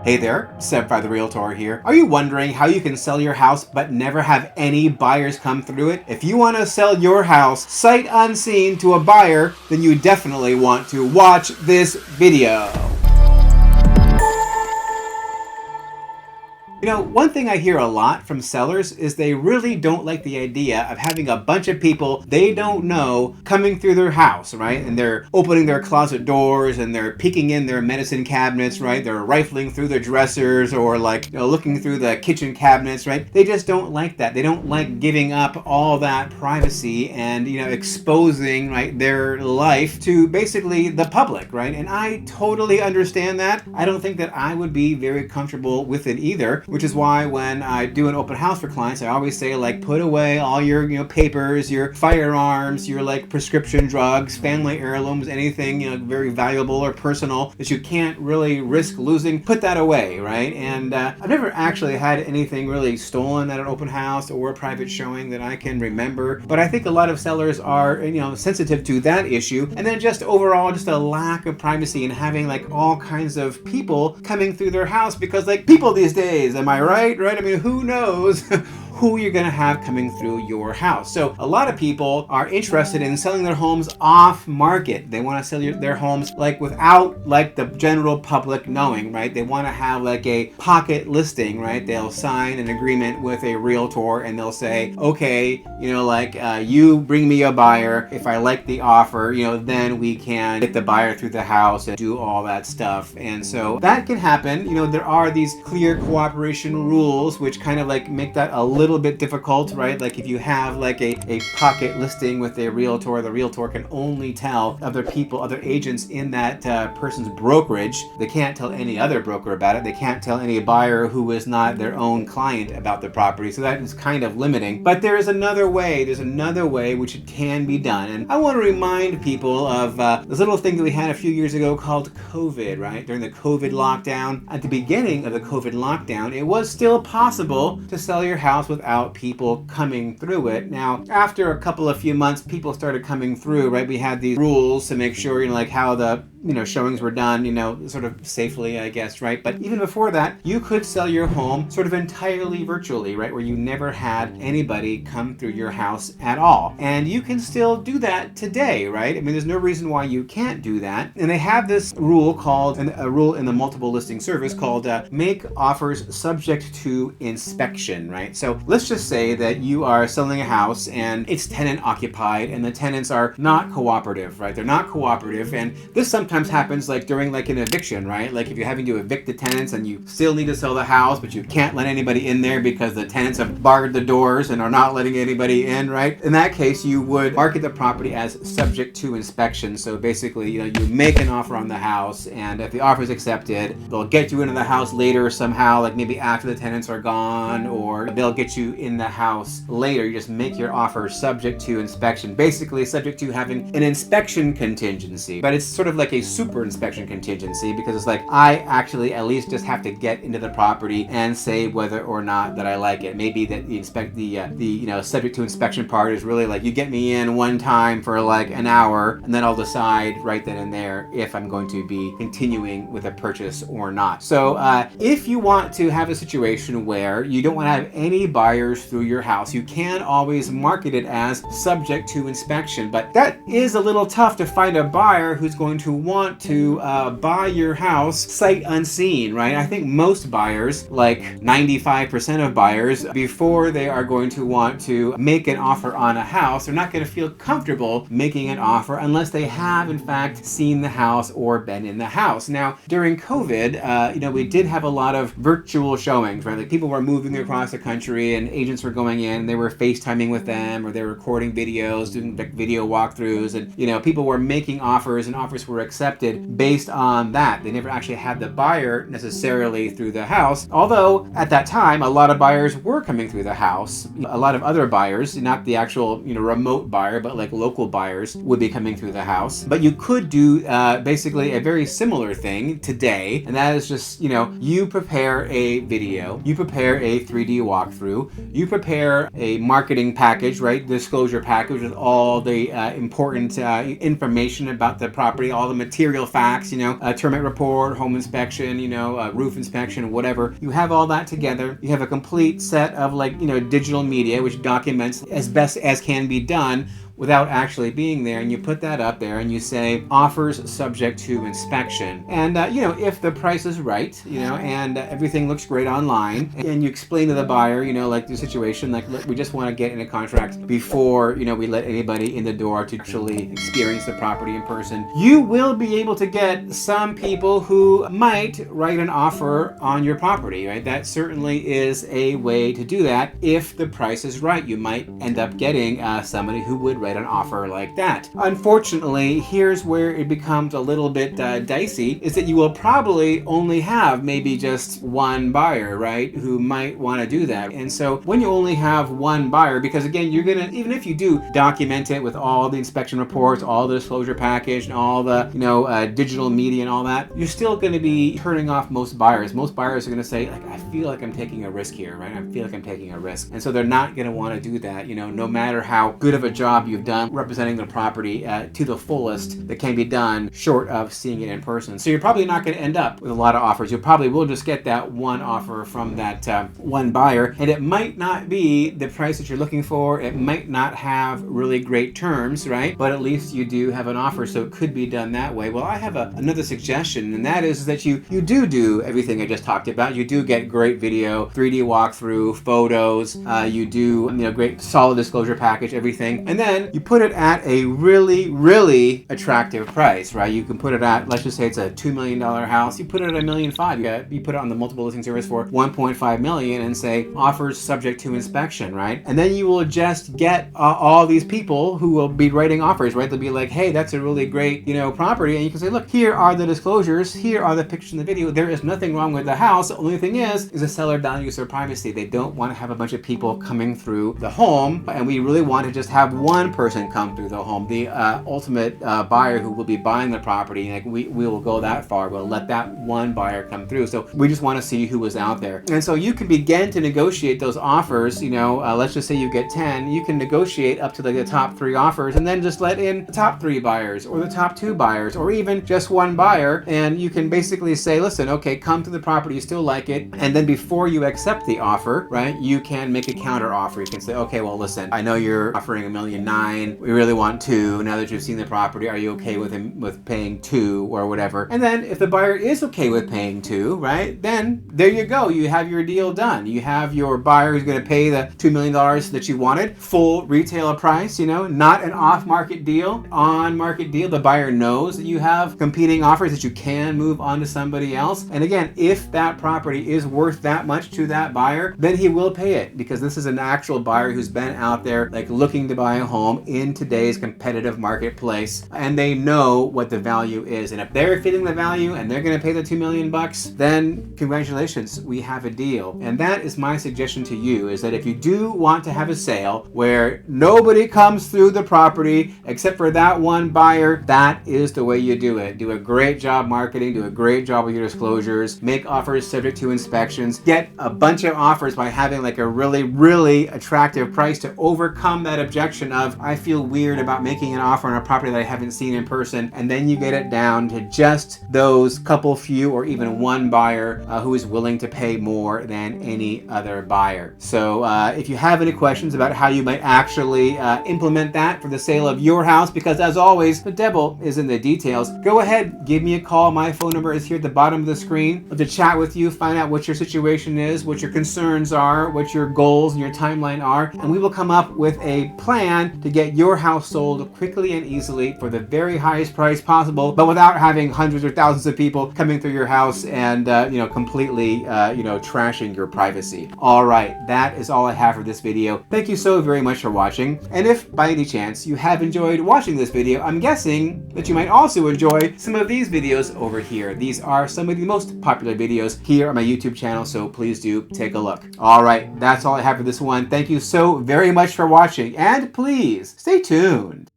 Hey there, Seb by the Realtor here. Are you wondering how you can sell your house but never have any buyers come through it? If you want to sell your house sight unseen to a buyer, then you definitely want to watch this video. You know, one thing I hear a lot from sellers is they really don't like the idea of having a bunch of people they don't know coming through their house, right? And they're opening their closet doors and they're peeking in their medicine cabinets, right? They're rifling through the dressers or looking through the kitchen cabinets, right? They just don't like that. They don't like giving up all that privacy and, exposing, right, their life to basically the public, right? And I totally understand that. I don't think that I would be very comfortable with it either. Which is why when I do an open house for clients, I always say, put away all your, papers, your firearms, your prescription drugs, family heirlooms, anything, very valuable or personal that you can't really risk losing. Put that away, right? And I've never actually had anything really stolen at an open house or a private showing that I can remember. But I think a lot of sellers are, sensitive to that issue. And then just overall, just a lack of privacy and having all kinds of people coming through their house because people these days, am I right? Right? I mean, who knows who you're going to have coming through your house. So a lot of people are interested in selling their homes off market. They want to sell their homes without the general public knowing, right? They want to have a pocket listing, right? They'll sign an agreement with a realtor and they'll say, okay, you bring me a buyer. If I like the offer, then we can get the buyer through the house and do all that stuff. And so that can happen. There are these clear cooperation rules which kind of make that a little bit difficult, right? If you have a pocket listing with a realtor, the realtor can only tell other people, other agents in that person's brokerage. They can't tell any other broker about it. They can't tell any buyer who is not their own client about the property. So that is kind of limiting. But there is another way. There's another way which it can be done. And I want to remind people of this little thing that we had a few years ago called COVID, right? During the COVID lockdown. At the beginning of the COVID lockdown, it was still possible to sell your house without people coming through it. Now, after a few months, people started coming through, right? We had these rules to make sure, how the showings were done, sort of safely, I guess, right? But even before that, you could sell your home sort of entirely virtually, right? Where you never had anybody come through your house at all. And you can still do that today, right? I mean, there's no reason why you can't do that. And they have this rule called, a rule in the multiple listing service called make offers subject to inspection, right? So let's just say that you are selling a house and it's tenant occupied and the tenants are not cooperative, right? They're not cooperative. And this sometimes happens during an eviction, right? If you're having to evict the tenants and you still need to sell the house, but you can't let anybody in there because the tenants have barred the doors and are not letting anybody in, right? In that case, you would market the property as subject to inspection. So basically, you make an offer on the house, and if the offer is accepted, they'll get you into the house later somehow, maybe after the tenants are gone, or they'll get you in the house later. You just make your offer subject to inspection, basically subject to having an inspection contingency. But it's sort of a super inspection contingency because it's I actually at least just have to get into the property and say whether or not that I like it. Maybe that the subject to inspection part is really you get me in one time for an hour and then I'll decide right then and there if I'm going to be continuing with a purchase or not. So if you want to have a situation where you don't want to have any buyers through your house, you can always market it as subject to inspection. But that is a little tough to find a buyer who's going to want to buy your house sight unseen, right? I think most buyers, 95% of buyers, before they are going to want to make an offer on a house, they're not going to feel comfortable making an offer unless they have in fact seen the house or been in the house. Now, during COVID, we did have a lot of virtual showings, right? People were moving across the country and agents were going in, they were FaceTiming with them, or they were recording videos, doing video walkthroughs, and people were making offers and offers were accepted based on that. They never actually had the buyer necessarily through the house, although at that time a lot of buyers were coming through the house. A lot of other buyers, not the actual remote buyer, but local buyers would be coming through the house. But you could do basically a very similar thing today, and that is just you prepare a video, you prepare a 3D walkthrough, you prepare a marketing package, right, disclosure package with all the important information about the property, all the material facts, termite report, home inspection, roof inspection, whatever. You have all that together. You have a complete set of digital media, which documents as best as can be done without actually being there, and you put that up there and you say offers subject to inspection. And if the price is right, and everything looks great online, and you explain to the buyer, the situation, look, we just want to get in a contract before we let anybody in the door to actually experience the property in person, you will be able to get some people who might write an offer on your property, right? That certainly is a way to do that. If the price is right, you might end up getting somebody who would write an offer like that. Unfortunately, here's where it becomes a little bit dicey, is that you will probably only have maybe just one buyer, right, who might want to do that. And so when you only have one buyer, because again, you're gonna, even if you do document it with all the inspection reports, all the disclosure package, and all the digital media and all that, you're still going to be turning off most buyers. Most buyers are going to say, I feel like I'm taking a risk here, right? I feel like I'm taking a risk. And so they're not going to want to do that, no matter how good of a job you've done representing the property to the fullest that can be done, short of seeing it in person. So you're probably not going to end up with a lot of offers. You probably will just get that one offer from that one buyer, and it might not be the price that you're looking for. It might not have really great terms, right? But at least you do have an offer, so it could be done that way. Well, I have another suggestion, and that is that you do everything I just talked about. You do get great video, 3D walkthrough, photos, you do great solid disclosure package, everything, and then you put it at a really, really attractive price, right? You can put it at, let's just say it's a $2 million house, you put it at $1.5 million. You put it on the multiple listing service for $1.5 million and say offers subject to inspection, right? And then you will just get all these people who will be writing offers, right? They'll be like, hey, that's a really great, property. And you can say, look, here are the disclosures. Here are the pictures in the video. There is nothing wrong with the house. The only thing is the seller values their privacy. They don't want to have a bunch of people coming through the home. And we really want to just have one person come through the home. The ultimate buyer who will be buying the property, we will go that far. We'll let that one buyer come through. So we just want to see who was out there. And so you can begin to negotiate those offers. Let's just say you get 10. You can negotiate up to the top 3 offers, and then just let in the top 3 buyers or the top 2 buyers or even just one buyer, and you can basically say, listen, okay, come to the property, you still like it, and then before you accept the offer, right, you can make a counter offer. You can say, okay, well, listen, I know you're offering $1.9 million, we really want 2. Now that you've seen the property, are you okay with paying 2 or whatever? And then if the buyer is okay with paying 2, right, then there you go, you have your deal done. You have your buyer who's going to pay the $2 million that you wanted, full retail price, not an off-market deal, on-market deal. The buyer knows that you have competing offers, that you can move on to somebody else. And again, if that property is worth that much to that buyer, then he will pay it, because this is an actual buyer who's been out there looking to buy a home in today's competitive marketplace, and they know what the value is. And if they're fitting the value and they're going to pay the $2 million, then congratulations, we have a deal. And that is my suggestion to you, is that if you do want to have a sale where nobody comes through the property except for that one buyer, that is the way you do it. Do a great job marketing, do a great job with your disclosures, make offers subject to inspections, get a bunch of offers by having a really, really attractive price to overcome that objection of, I feel weird about making an offer on a property that I haven't seen in person, and then you get it down to just those couple few or even one buyer who is willing to pay more than any other buyer. So if you have any questions about how you might actually implement that for the sale of your house, because as always, the devil is in the details, go ahead, give me a call. My phone number is here at the bottom of the screen. I'd love to chat with you, find out what your situation is, what your concerns are, what your goals and your timeline are, and we will come up with a plan to get your house sold quickly and easily for the very highest price possible, but without having hundreds or thousands of people coming through your house and completely trashing your privacy. All right, that is all I have for this video. Thank you so very much for watching, and if by any chance you have enjoyed watching this video, I'm guessing that you might also enjoy some of these videos over here. These are some of the most popular videos here on my YouTube channel, so please do take a look. All right, that's all I have for this one. Thank you so very much for watching, and please stay tuned.